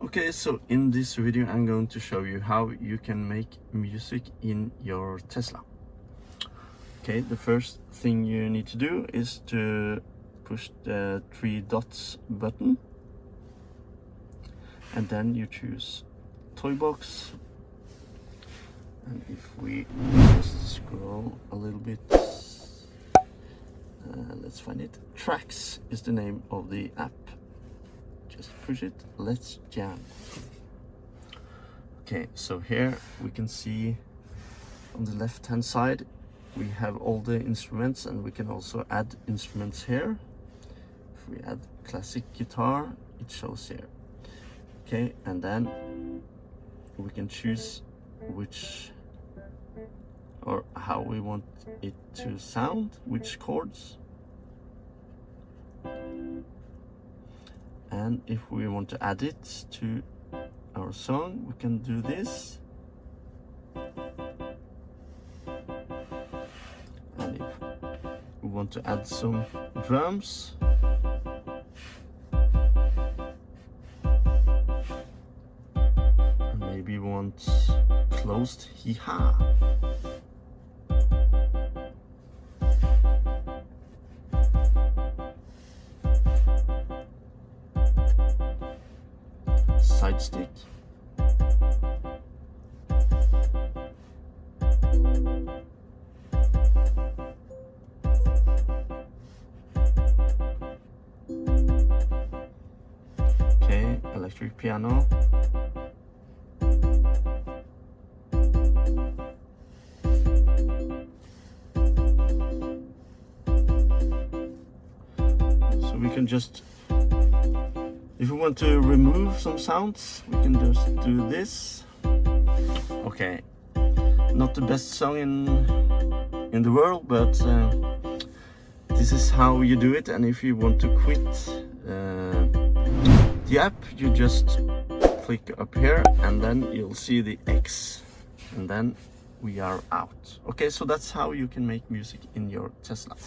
Okay, so in this video I'm going to show you how you can make music in your Tesla. Okay, the first thing you need to do is to push the 3 dots button, and then you choose Toy Box. And if we just scroll a little bit, let's find it. Trax is the name of the app. Just push it, let's jam. Okay, so here we can see on the left hand side we have all the instruments, and we can also add instruments here. If we add classic guitar, it shows here. Okay, and then we can choose which or how we want it to sound, which chords. And if we want to add it to our song, we can do this. And if we want to add some drums, and maybe want closed hee-ha. Side stick. Okay, electric piano. So we can just, if we want to remove some sounds, we can just do this. Okay, not the best song in the world, but this is how you do it. And if you want to quit the app, you just click up here, and then you'll see the X, and then we are out. Okay, so that's how you can make music in your Tesla.